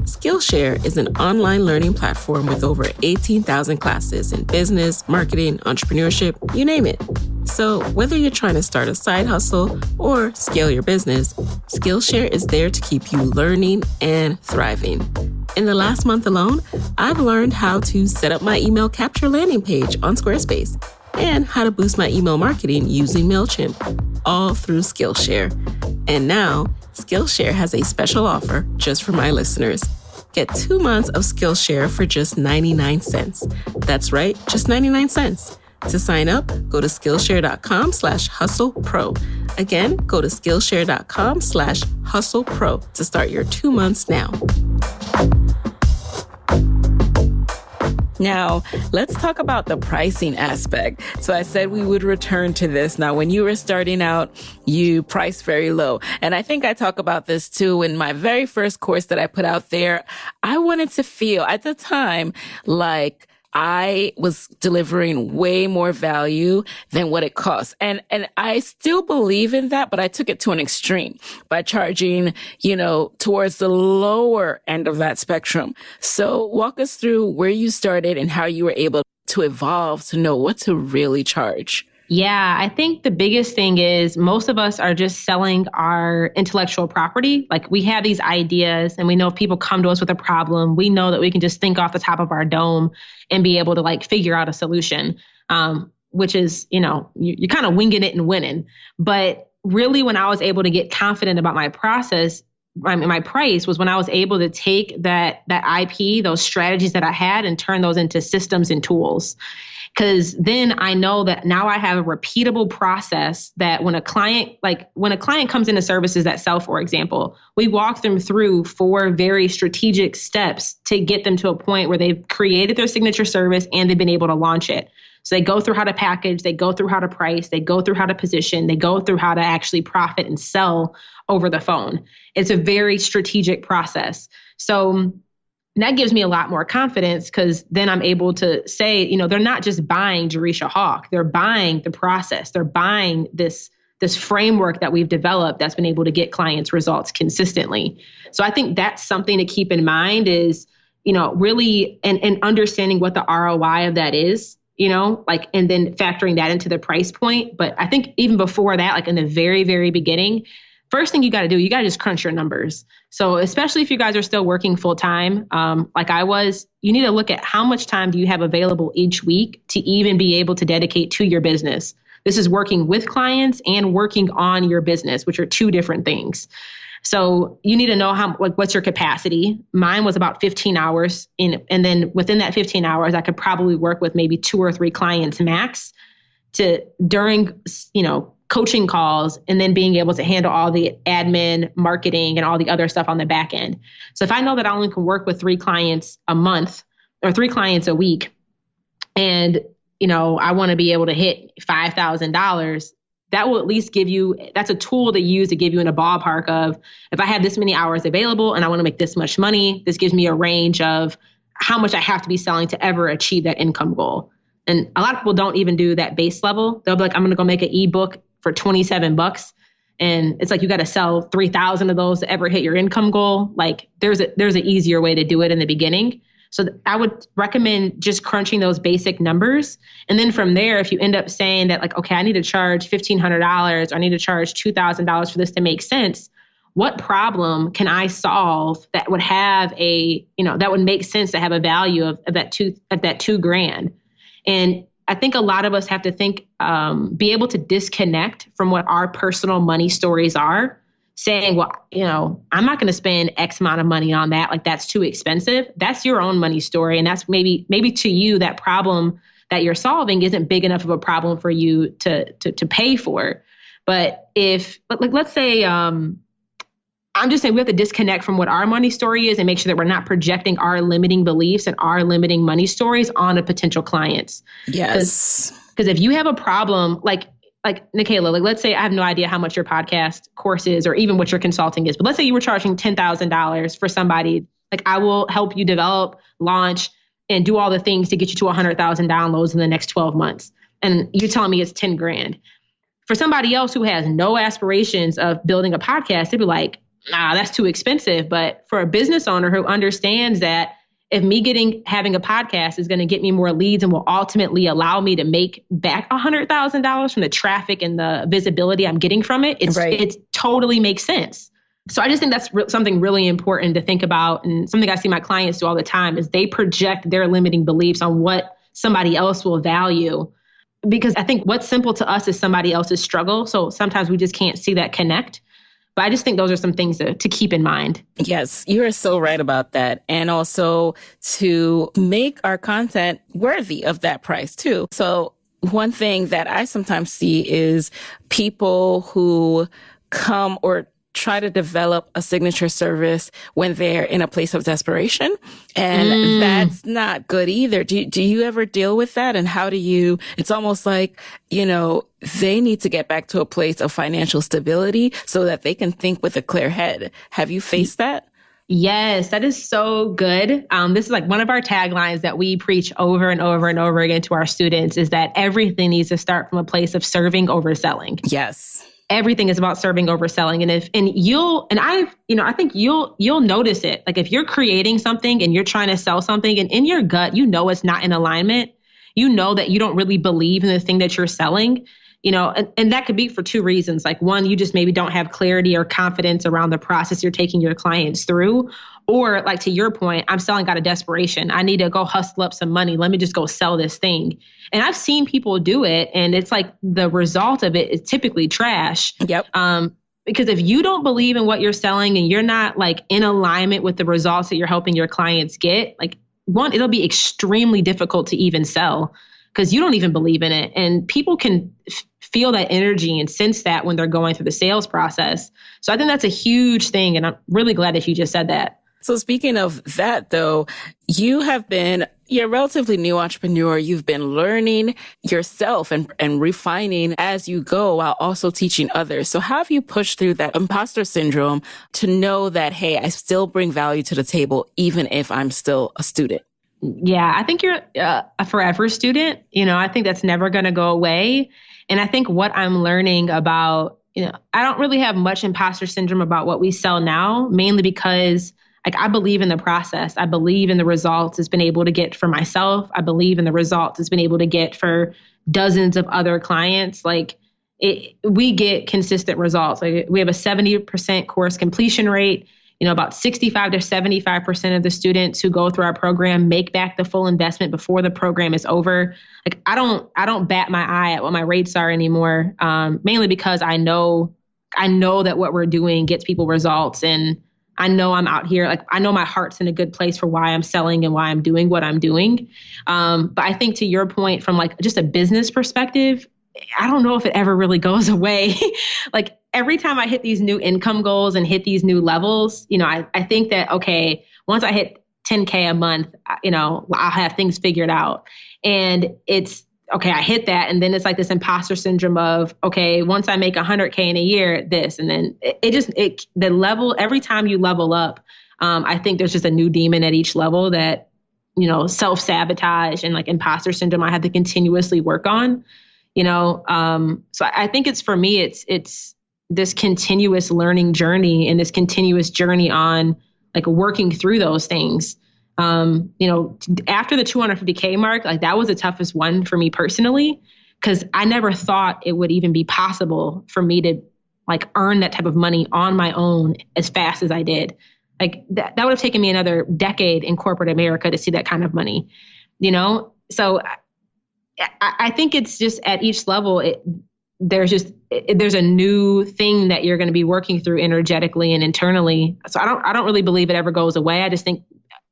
Skillshare is an online learning platform with over 18,000 classes in business, marketing, entrepreneurship, you name it. So whether you're trying to start a side hustle or scale your business, Skillshare is there to keep you learning and thriving. In the last month alone, I've learned how to set up my email capture landing page on Squarespace and how to boost my email marketing using MailChimp, all through Skillshare. And now, Skillshare has a special offer just for my listeners. Get 2 months of Skillshare for just 99 cents. That's right, just 99 cents. To sign up, go to Skillshare.com/hustlepro. Again, go to Skillshare.com/hustlepro to start your 2 months now. Now, let's talk about the pricing aspect. So I said we would return to this. Now, when you were starting out, you priced very low. And I think I talk about this too in my very first course that I put out there. I wanted to feel at the time like I was delivering way more value than what it costs. And I still believe in that, but I took it to an extreme by charging, towards the lower end of that spectrum. So walk us through where you started and how you were able to evolve to know what to really charge. Yeah, I think the biggest thing is most of us are just selling our intellectual property. Like we have these ideas and we know if people come to us with a problem, we know that we can just think off the top of our dome and be able to figure out a solution, which is, you're kind of winging it and winning. But really when I was able to get confident about my process, my price was when I was able to take that IP, those strategies that I had and turn those into systems and tools. Because then I know that now I have a repeatable process that when a client comes into services that sell, for example, we walk them through 4 very strategic steps to get them to a point where they've created their signature service and they've been able to launch it. So they go through how to package, they go through how to price, they go through how to position, they go through how to actually profit and sell over the phone. It's a very strategic process. So that gives me a lot more confidence because then I'm able to say, they're not just buying Jereshia Hawk. They're buying the process. They're buying this framework that we've developed that's been able to get clients results consistently. So I think that's something to keep in mind is, really and understanding what the ROI of that is, and then factoring that into the price point. But I think even before that, in the very, very beginning, first thing you got to do, you got to just crunch your numbers. So especially if you guys are still working full time, like I was, you need to look at how much time do you have available each week to even be able to dedicate to your business. This is working with clients and working on your business, which are 2 different things. So you need to know what's your capacity. Mine was about 15 hours. And then within that 15 hours, I could probably work with maybe 2 or 3 clients max during, coaching calls and then being able to handle all the admin, marketing, and all the other stuff on the back end. So if I know that I only can work with 3 clients a month or 3 clients a week, and, I want to be able to hit $5,000, that will at least that's a tool to use to give you in a ballpark of, if I have this many hours available and I want to make this much money, this gives me a range of how much I have to be selling to ever achieve that income goal. And a lot of people don't even do that base level. They'll be like, I'm going to go make an ebook for $27. And it's like, you got to sell 3,000 of those to ever hit your income goal. There's an easier way to do it in the beginning. So I would recommend just crunching those basic numbers. And then from there, if you end up saying that okay, I need to charge $1,500 or I need to charge $2,000 for this to make sense, what problem can I solve that would have that would make sense to have a value of that $2,000? And I think a lot of us have to be able to disconnect from what our personal money stories are, saying, well, I'm not going to spend X amount of money on that. That's too expensive. That's your own money story. And that's maybe to you, that problem that you're solving isn't big enough of a problem for you to pay for. But let's say, I'm just saying we have to disconnect from what our money story is and make sure that we're not projecting our limiting beliefs and our limiting money stories on a potential clients. Yes. Because if you have a problem, like Nicaila, like let's say I have no idea how much your podcast course is or even what your consulting is, but let's say you were charging $10,000 for somebody, like I will help you develop, launch, and do all the things to get you to 100,000 downloads in the next 12 months. And you're telling me it's 10 grand. For somebody else who has no aspirations of building a podcast, they'd be like, nah, that's too expensive. But for a business owner who understands that if me having a podcast is going to get me more leads and will ultimately allow me to make back $100,000 from the traffic and the visibility I'm getting from it, it totally makes sense. So I just think that's something really important to think about. And something I see my clients do all the time is they project their limiting beliefs on what somebody else will value. Because I think what's simple to us is somebody else's struggle. So sometimes we just can't see that connect. But I just think those are some things to keep in mind. Yes, you are so right about that. And also to make our content worthy of that price too. So one thing that I sometimes see is people who come or try to develop a signature service when they're in a place of desperation. And that's not good either. Do you ever deal with that? And how do you, it's almost like, they need to get back to a place of financial stability so that they can think with a clear head. Have you faced that? Yes, that is so good. This is like one of our taglines that we preach over and over and over again to our students is that everything needs to start from a place of serving over selling. Yes. Everything is about serving over selling. I think you'll notice it. Like if you're creating something and you're trying to sell something and in your gut, it's not in alignment, that you don't really believe in the thing that you're selling, and that could be for two reasons. Like one, you just maybe don't have clarity or confidence around the process you're taking your clients through. Or like to your point, I'm selling out of desperation. I need to go hustle up some money. Let me just go sell this thing. And I've seen people do it. And it's like the result of it is typically trash. Yep. Because if you don't believe in what you're selling and you're not like in alignment with the results that you're helping your clients get, like one, it'll be extremely difficult to even sell because you don't even believe in it. And people can feel that energy and sense that when they're going through the sales process. So I think that's a huge thing. And I'm really glad that you just said that. So speaking of that, though, you're a relatively new entrepreneur. You've been learning yourself and refining as you go while also teaching others. So how have you pushed through that imposter syndrome to know that, hey, I still bring value to the table, even if I'm still a student? Yeah, I think you're a forever student. I think that's never going to go away. And I think what I'm learning about, I don't really have much imposter syndrome about what we sell now, mainly because I believe in the process. I believe in the results it's been able to get for myself. I believe in the results it's been able to get for dozens of other clients. We get consistent results. Like we have a 70% course completion rate. About 65 to 75% of the students who go through our program make back the full investment before the program is over. Like I don't bat my eye at what my rates are anymore, mainly because I know that what we're doing gets people results, and I know I'm out here. Like I know my heart's in a good place for why I'm selling and why I'm doing what I'm doing. But I think to your point, from like just a business perspective, I don't know if it ever really goes away. Like every time I hit these new income goals and hit these new levels, I think that, okay, once I hit 10K a month, I'll have things figured out. And it's, okay, I hit that. And then it's like this imposter syndrome of, okay, once I make 100K in a year, this, and then the level, every time you level up, I think there's just a new demon at each level that, self-sabotage and like imposter syndrome I have to continuously work on. So I think for me, it's this continuous learning journey and this continuous journey on like working through those things. After the 250K mark, like that was the toughest one for me personally, because I never thought it would even be possible for me to like earn that type of money on my own as fast as I did. Like that would have taken me another decade in corporate America to see that kind of money, So I think it's just at each level, there's a new thing that you're going to be working through energetically and internally. So I don't really believe it ever goes away. I just think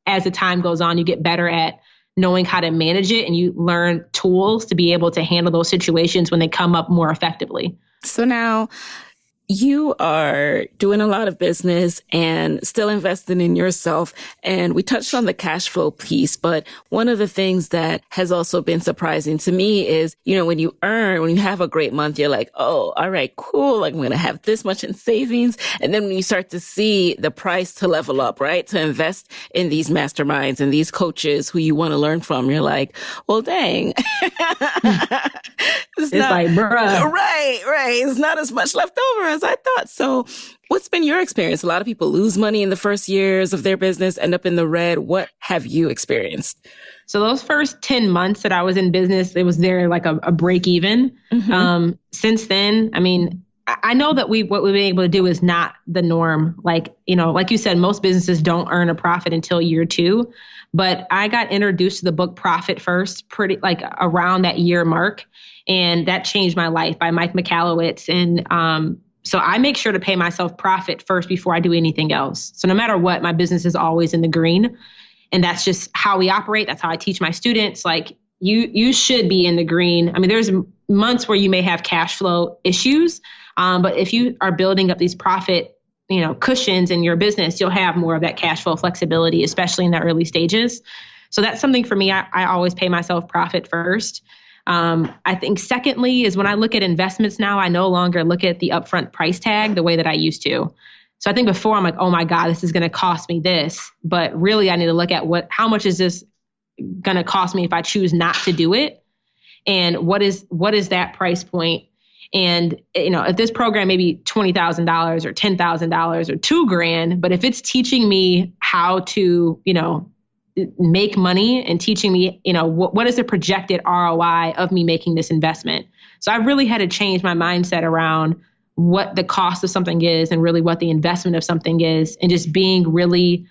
as the time goes on, you get better at knowing how to manage it and you learn tools to be able to handle those situations when they come up more effectively. So now you are doing a lot of business and still investing in yourself. And we touched on the cash flow piece, but one of the things that has also been surprising to me is, when you have a great month, you're like, oh, all right, cool. Like I'm going to have this much in savings. And then when you start to see the price to level up, right? To invest in these masterminds and these coaches who you want to learn from, you're like, well, dang. It's like, bruh. Right. It's not as much left over as I thought. So what's been your experience? A lot of people lose money in the first years of their business, end up in the red. What have you experienced? So those first 10 months that I was in business, it was there like a break even. Mm-hmm. Since then, I know that what we've been able to do is not the norm. Like you said, most businesses don't earn a profit until year 2. But I got introduced to the book Profit First pretty like around that year mark. And that changed my life by Mike Michalowicz. And so I make sure to pay myself profit first before I do anything else. So no matter what, my business is always in the green. And that's just how we operate. That's how I teach my students. Like you should be in the green. There's months where you may have cash flow issues. But if you are building up these profit cushions in your business, you'll have more of that cash flow flexibility, especially in the early stages. So that's something for me. I always pay myself profit first. I think secondly is when I look at investments now, I no longer look at the upfront price tag the way that I used to. So I think before I'm like, oh my God, this is going to cost me this. But really I need to look at how much is this going to cost me if I choose not to do it? And what is that price point? And, if this program may be $20,000 or $10,000 or $2,000, but if it's teaching me how to, make money and teaching me, what is the projected ROI of me making this investment? So I really had to change my mindset around what the cost of something is and really what the investment of something is, and just being really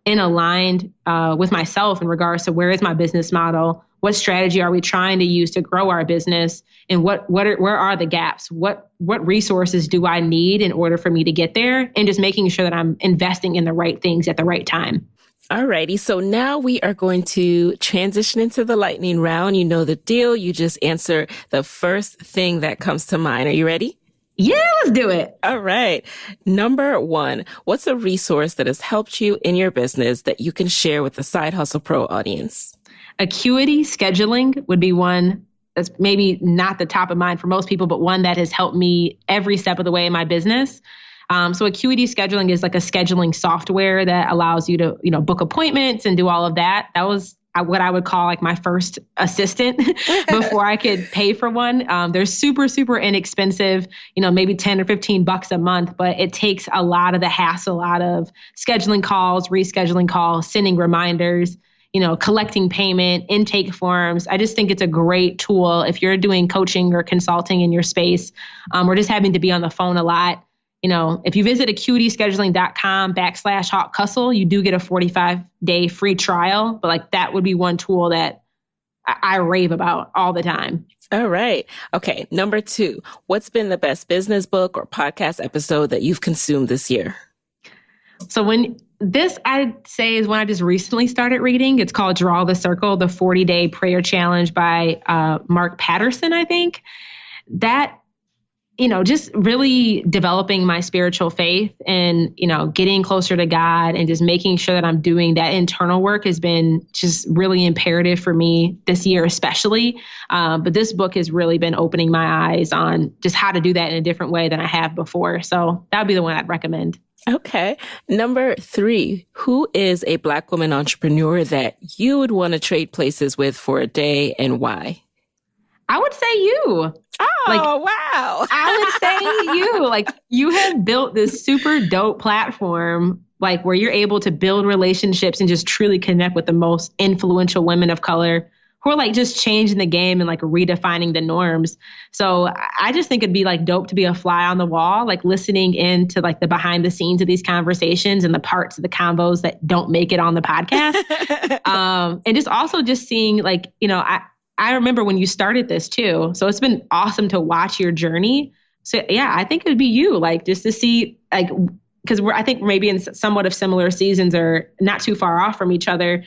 aligned with myself in regards to where is my business model? What strategy are we trying to use to grow our business? And where are the gaps? What resources do I need in order for me to get there? And just making sure that I'm investing in the right things at the right time. Alrighty. So now we are going to transition into the lightning round. You know the deal. You just answer the first thing that comes to mind. Are you ready? Yeah, let's do it. All right. Number 1, what's a resource that has helped you in your business that you can share with the Side Hustle Pro audience? Acuity Scheduling would be one that's maybe not the top of mind for most people, but one that has helped me every step of the way in my business. So Acuity Scheduling is like a scheduling software that allows you to, book appointments and do all of that. That was what I would call like my first assistant before I could pay for one. They're super, super inexpensive, maybe 10 or 15 bucks a month, but it takes a lot of the hassle out of scheduling calls, rescheduling calls, sending reminders, collecting payment, intake forms. I just think it's a great tool if you're doing coaching or consulting in your space. We're just having to be on the phone a lot. If you visit acuityscheduling.com/Hawk, you do get a 45-day free trial, but like that would be one tool that I rave about all the time. All right. Okay. Number 2, what's been the best business book or podcast episode that you've consumed this year? So this I'd say is when I just recently started reading. It's called Draw the Circle, the 40-Day Prayer Challenge by Mark Patterson, I think. That just really developing my spiritual faith and, getting closer to God and just making sure that I'm doing that internal work has been just really imperative for me this year, especially. But this book has really been opening my eyes on just how to do that in a different way than I have before. So that would be the one I'd recommend. Okay. Number 3, who is a Black woman entrepreneur that you would want to trade places with for a day and why? I would say you. Oh, wow. I would say you. Like, you have built this super dope platform, like where you're able to build relationships and just truly connect with the most influential women of color who are like just changing the game and like redefining the norms. So I just think it'd be like dope to be a fly on the wall, like listening into like the behind the scenes of these conversations and the parts of the convos that don't make it on the podcast. And just also just seeing like, I remember when you started this too. So it's been awesome to watch your journey. So yeah, I think it would be you, like just to see like, because I think maybe in somewhat of similar seasons or not too far off from each other.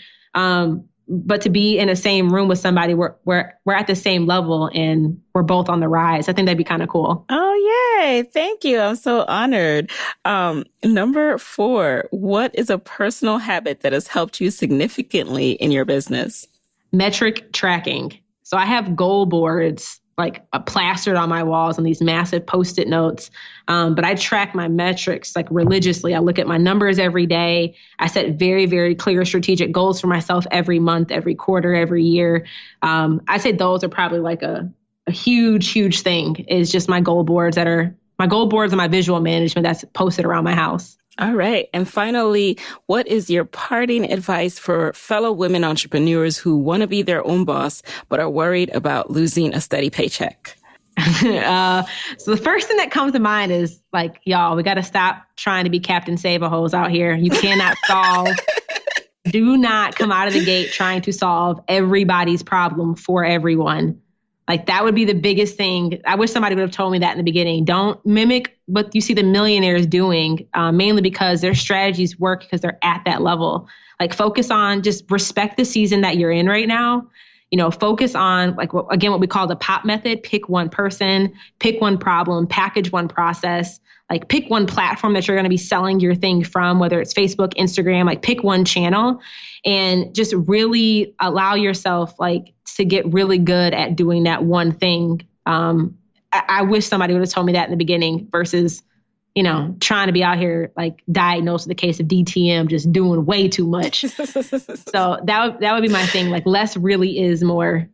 but to be in the same room with somebody where we're at the same level and we're both on the rise. I think that'd be kind of cool. Oh, yay. Thank you. I'm so honored. Number 4, what is a personal habit that has helped you significantly in your business? Metric tracking. So I have goal boards like plastered on my walls and these massive Post-it notes. But I track my metrics like religiously. I look at my numbers every day. I set very, very clear strategic goals for myself every month, every quarter, every year. I say those are probably like a huge, huge thing is just my goal boards and my visual management that's posted around my house. All right. And finally, what is your parting advice for fellow women entrepreneurs who want to be their own boss, but are worried about losing a steady paycheck? So the first thing that comes to mind is like, y'all, we got to stop trying to be Captain Save-A-Hoes out here. You cannot do not come out of the gate trying to solve everybody's problem for everyone. Like that would be the biggest thing. I wish somebody would have told me that in the beginning. Don't mimic what you see the millionaires doing, mainly because their strategies work because they're at that level. Like focus on just respect the season that you're in right now. Focus on what we call the POP method. Pick one person, pick one problem, package one process, like pick one platform that you're going to be selling your thing from, whether it's Facebook, Instagram, like pick one channel and just really allow yourself to get really good at doing that one thing. I wish somebody would have told me that in the beginning versus, trying to be out here diagnosed with a case of DTM, just doing way too much. So that would be my thing. Less really is more.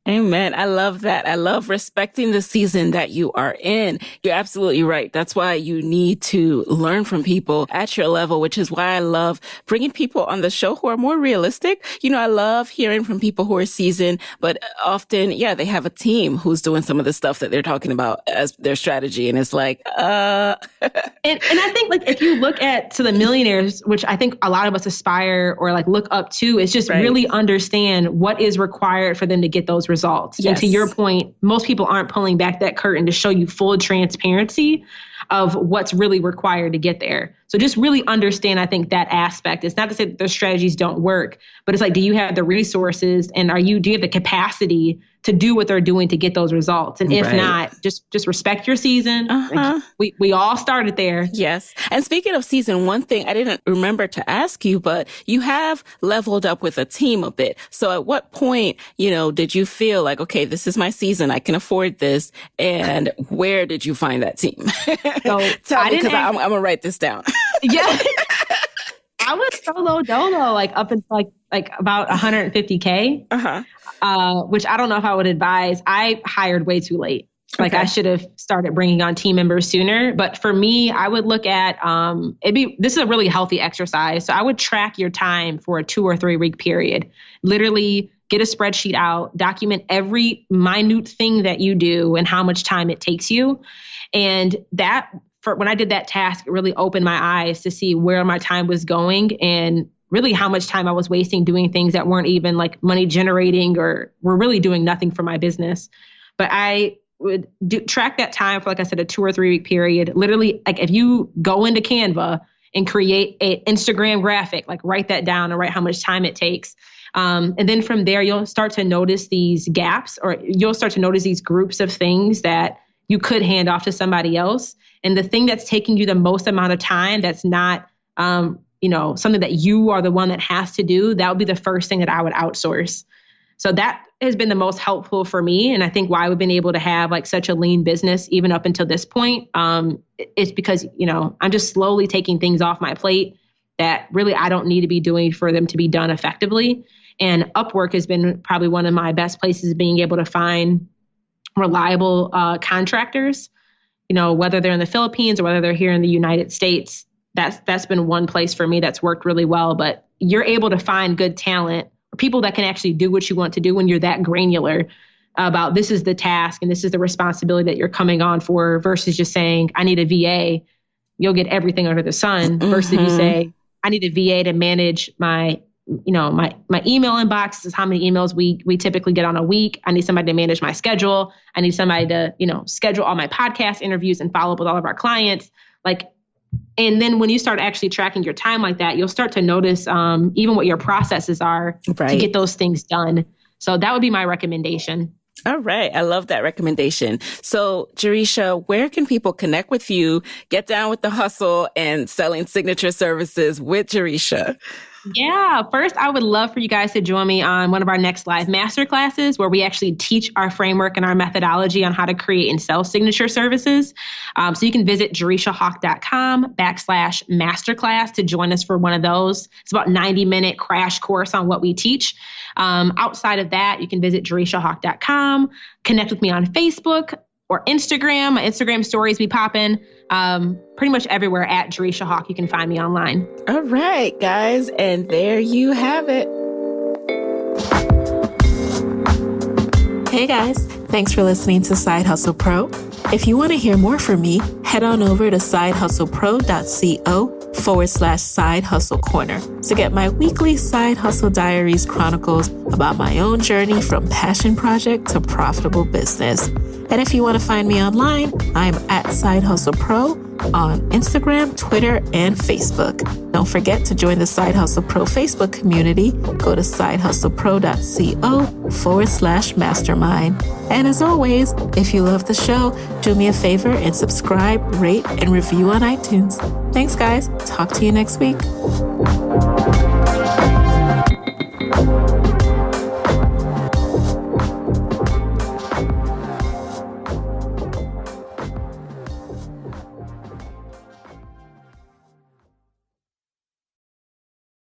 Amen. I love that. I love respecting the season that you are in. You're absolutely right. That's why you need to learn from people at your level, which is why I love bringing people on the show who are more realistic. I love hearing from people who are seasoned, but often, they have a team who's doing some of the stuff that they're talking about as their strategy. And it's like, And I think if you look at the millionaires, which I think a lot of us aspire or look up to, is just really understand what is required for them to get those results. Yes. And to your point, most people aren't pulling back that curtain to show you full transparency of what's really required to get there. So just really understand, I think, that aspect. It's not to say that their strategies don't work, but it's do you have the resources and do you have the capacity to do what they're doing to get those results? And if not, just respect your season. We all started there. Yes. And speaking of season, one thing I didn't remember to ask you, but you have leveled up with a team a bit. So at what point, did you feel like, okay, this is my season, I can afford this? And where did you find that team? So tell me, because I'm going to write this down. Yeah. I was solo dolo, up until about 150K, which I don't know if I would advise. I hired way too late. I should have started bringing on team members sooner. But for me, I would look at, this is a really healthy exercise. So I would track your time for a 2 or 3 week period. Literally get a spreadsheet out, document every minute thing that you do and how much time it takes you. And when I did that task, it really opened my eyes to see where my time was going and really how much time I was wasting doing things that weren't even money generating or were really doing nothing for my business. But I would track that time for, like I said, a 2 or 3 week period. Literally, if you go into Canva and create an Instagram graphic, write that down and write how much time it takes. And then from there, you'll start to notice these gaps, or you'll start to notice these groups of things that you could hand off to somebody else. And the thing that's taking you the most amount of time, that's not, something that you are the one that has to do, that would be the first thing that I would outsource. So that has been the most helpful for me. And I think why we've been able to have such a lean business, even up until this point, is because, I'm just slowly taking things off my plate that really I don't need to be doing for them to be done effectively. And Upwork has been probably one of my best places, being able to find reliable contractors, whether they're in the Philippines or whether they're here in the United States. That's been one place for me that's worked really well. But you're able to find good talent, or people that can actually do what you want to do when you're that granular about this is the task and this is the responsibility that you're coming on for, versus just saying, I need a VA. You'll get everything under the sun. Versus you say, I need a VA to manage my email inbox. This is how many emails we typically get on a week. I need somebody to manage my schedule. I need somebody to, schedule all my podcast interviews and follow up with all of our clients. And then when you start actually tracking your time like that, you'll start to notice even what your processes are to get those things done. So that would be my recommendation. All right. I love that recommendation. So, Jereshia, where can people connect with you, get down with the hustle and selling signature services with Jereshia? Yeah. First, I would love for you guys to join me on one of our next live masterclasses where we actually teach our framework and our methodology on how to create and sell signature services. So you can visit JereshiaHawk.com/masterclass to join us for one of those. It's about a 90-minute crash course on what we teach. Outside of that, you can visit JereshiaHawk.com, connect with me on Facebook or Instagram. My Instagram stories be popping pretty much everywhere at Jereshia Hawk. You can find me online. All right, guys. And there you have it. Hey, guys. Thanks for listening to Side Hustle Pro. If you want to hear more from me, head on over to sidehustlepro.co/Side Hustle Corner to get my weekly Side Hustle Diaries chronicles about my own journey from passion project to profitable business. And if you want to find me online, I'm at Side Hustle Pro on Instagram, Twitter, and Facebook. Don't forget to join the Side Hustle Pro Facebook community. Go to sidehustlepro.co/mastermind. And as always, if you love the show, do me a favor and subscribe, rate, and review on iTunes. Thanks, guys. Talk to you next week.